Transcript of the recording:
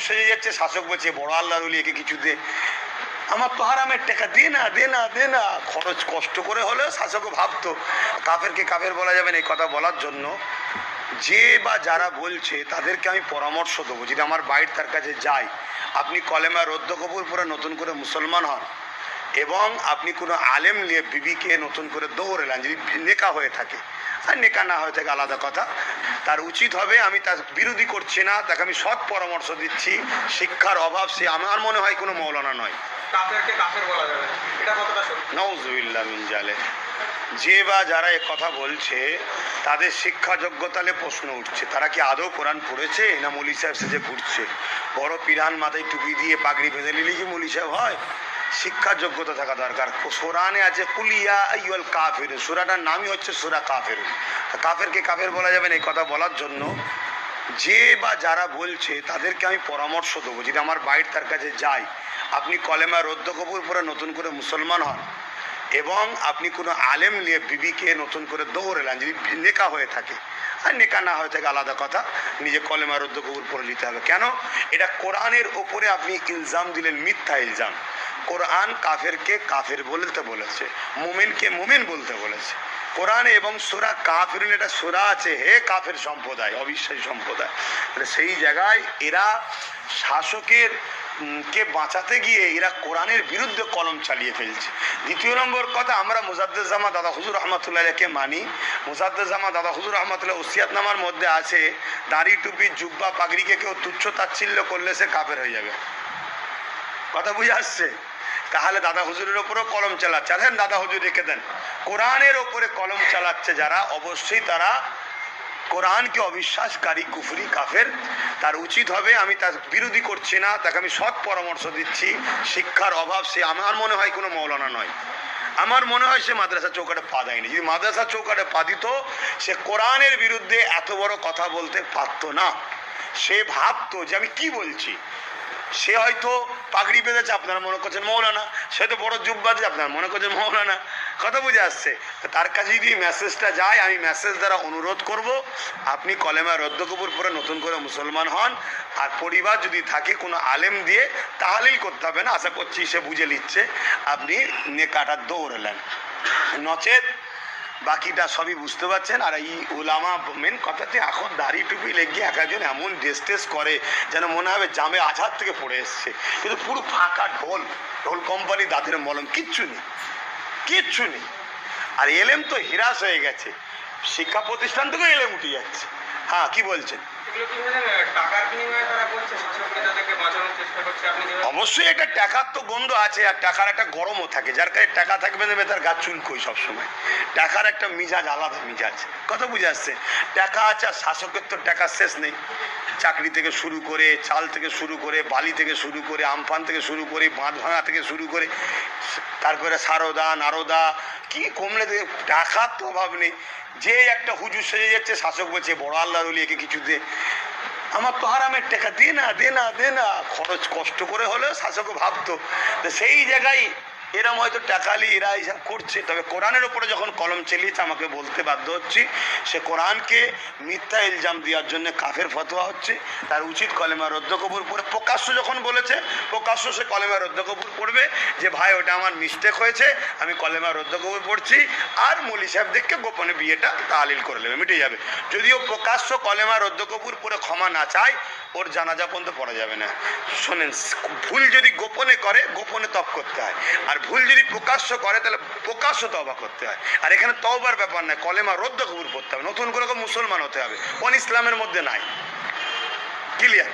হুজুর সেজে যাচ্ছে, শাসক বলছে বড় আল্লাহর ওলি, একে কিছু দে, আমার তো হারামের টাকা, দে না দে না দে না। খরচ কষ্ট করে হলেও শাসকও ভাবতো। কাফেরকে কাফের বলা যাবে না, এই কথা বলার জন্য যে বা যারা বলছে তাদেরকে আমি পরামর্শ দেবো, যদি আমার বাইর তার কাছে যাই, আপনি কলেমা রদ্দ কবুল করে নতুন করে মুসলমান হন এবং আপনি কোনো আলেম নিয়ে বিবিকে নতুন করে দৌড়েলেন, যদি নেকা হয়ে থাকে, আর নেকা না হয়ে থাকে আলাদা কথা, তার উচিত হবে, আমি তার বিরোধী করছি না, তাকে আমি সৎ পরামর্শ দিচ্ছি, শিক্ষার অভাব সে আমার মনে হয় কোনো মৌলানা নয়। কাফেরকে কাফের বলা যাবে, এটা কতটা সত্যি? নাউজুবিল্লাহ মিন জালে। যে বা যারা এ কথা বলছে তাদের শিক্ষা যোগ্যতালে প্রশ্ন উঠছে, তারা কি আদৌ কোরআন পড়েছে না মৌলী সাহেব সেজে ঘুরছে? বড় পিরান মাথায় টুপি দিয়ে পাগড়ি বেঁধে নিলে কি মৌলী সাহেব হয়? শিক্ষার যোগ্যতা থাকা দরকার। কোরআনে আছে কুলিয়া আইয়ুল কাফির, সূরাটার নামই হচ্ছে সূরা কাফির। কাফেরকে কাফের বলা যাবে না, এই কথা বলার জন্য যে বা যারা বলছে তাদেরকে আমি পরামর্শ দেবো, যদি আমার বাইর তার কাছে যাই, আপনি কলেমা রদ্দ কবুল করে নতুন করে মুসলমান হন এবং আপনি কোনো আলেম নিয়ে বিবিকে নতুন করে দৌড়েলেন, যদি নেকা হয়ে থাকে, আর নেকা না হয়ে থাকে আলাদা কথা, নিজে কলেমা রদ্দ কবুল করে নিতে হবে। কেন? এটা কোরআনের ওপরে আপনি ইলজাম দিলেন, মিথ্যা ইলজাম। কোরআন কাফেরকে কাফের বলতে বলেছে, মুমিনকে মুমিন বলতে বলেছে কোরআনে, এবং সূরা কাফিরুন এটা সূরা আছে, হে কাফের সম্প্রদায়, অবিশ্বাসী সম্প্রদায়। সেই জায়গায় এরা শাসকের কে বাঁচাতে গিয়ে এরা কোরআনের বিরুদ্ধে কলম চালিয়ে ফেলছে। দ্বিতীয় নম্বর কথা, আমরা মুজাদ্দেদ দাদা হুজুর রহমতুল্লাহকে মানি। মুজাদ্দেদ দাদা হুজুর রহমতুল্লাহ ওসিয়াতনামার মধ্যে আছে, দাড়ি টুপি জুব্বা পাগড়িকে কেউ তুচ্ছ তাচ্ছিল্য করলে সে কাফের হয়ে যাবে। কথা বুঝে আসছে? তাহলে দাদা হুজুরের ওপরেও কলম চালাচ্ছে। আর হ্যাঁ, দাদা হুজুর রেখে দেন, কোরআনের ওপরে কলম চালাচ্ছে যারা, অবশ্যই তারা কোরআনকে অবিশ্বাসকারী, কুফরি, কাফের। তার উচিত হবে, আমি তার বিরোধী করছি না, তাকে আমি সৎ পরামর্শ দিচ্ছি, শিক্ষার অভাব সে আমার মনে হয় কোনো মৌলানা নয়। আমার মনে হয় সে মাদ্রাসা চৌকাটে পা দেয়নি। যদি মাদ্রাসা চৌকাটে পা দিত, সে কোরআনের বিরুদ্ধে এত বড় কথা বলতে পারতো না। সে ভাবতো যে আমি কি বলছি। সে হয়তো পাগড়ি বেঁধেছে, আপনারা মনে করছেন মৌলানা, সে তো বড় জুব্বা দিয়ে আপনারা মনে করছেন মৌলানা। কথা বুঝে আসছে? তার কাছে যদি মেসেজটা যায়, আমি মেসেজ দ্বারা অনুরোধ করব, আপনি কলেমা রদ্দ কবুল করে নতুন করে মুসলমান হন। আর পরিবার যদি থাকে কোনো আলেম দিয়ে তাহলিল করতে হবে না, আশা করছি সে বুঝে নিচ্ছে, আপনি নেকাটা দৌড়েলেন। নচেত বাকিটা সবই বুঝতে পারছেন। আর এই ওলামা মেন কথাতে এখন দাড়ি টুপি লেগে এক একজন এমন ড্রেস টেস করে যেন মনে হবে জামে আঝাদ থেকে পড়ে এসছে, কিন্তু পুরো ফাঁকা ঢোল, ঢোল কোম্পানি দাঁতের মলম, কিচ্ছু নেই, কিচ্ছু নেই। আর এলেম তো হিরাস হয়ে গেছে, শিক্ষা প্রতিষ্ঠান থেকে এলেম উঠে যাচ্ছে। হ্যাঁ, কি বলছেন? অবশ্যই একটা টাকার তো গন্ধ আছে, আর টাকার একটা গরমও থাকে, যার কাছে টাকা থাকবে দেবে তার গা চুলকোই সবসময়। টাকার একটা মিজাজ, আলাদা মিজাজ। কথা বুঝে আসছে? টাকা আছে, আর শাসকের তো টাকার শেষ নেই। চাকরি থেকে শুরু করে, চাল থেকে শুরু করে, বালি থেকে শুরু করে, আমফান থেকে শুরু করে, বাঁধ ভাঙা থেকে শুরু করে, তারপরে সারদা নারদা, কি কমলে টাকার তো অভাব নেই। যে একটা হুজুর সেজে যাচ্ছে, শাসক বলছে বড় আল্লাহর ওলি, একে কিছু দে, আমার তো হারামের টাকা, দে না দে না দে না। খরচ কষ্ট করে হলেও শাসকও ভাবতো। সেই জায়গায় এরম হয়তো টাকালি এরা এইসব করছে। তবে কোরআনের ওপরে যখন কলম চালিয়েছে, আমাকে বলতে বাধ্য হচ্ছি, সে কোরআনকে মিথ্যা ইলজাম দেওয়ার জন্য কাফের ফতোয়া হচ্ছে। তার উচিত কলেমা রদ্দ কবুল পড়ে, প্রকাশ্য যখন বলেছে, প্রকাশ্য সে কলেমা রদ্দ কবুল পড়বে, যে ভাই ওটা আমার মিস্টেক হয়েছে, আমি কলেমা রদ্দ কবুল পড়ছি, আর মৌলী সাহেবদেরকে গোপনে বিয়েটা তাহলিল করে নেবে, মিটে যাবে। যদিও প্রকাশ্য কলেমা রদ্দ কবুল পড়ে ক্ষমা না চায়, ওর জানাজা পর্যন্ত পড়া যাবে না। শোনেন, ভুল যদি গোপনে করে, গোপনে তব করতে হয়, আর ভুল যদি প্রকাশ্য করে, তাহলে প্রকাশ্য তওবা করতে হয়। আর এখানে তওবার ব্যাপার নয়, কলেমা রদ্দ কবুল পড়তে হবে, নতুন করে মুসলমান হতে হবে, কোন ইসলামের মধ্যে নাই। ক্লিয়ার?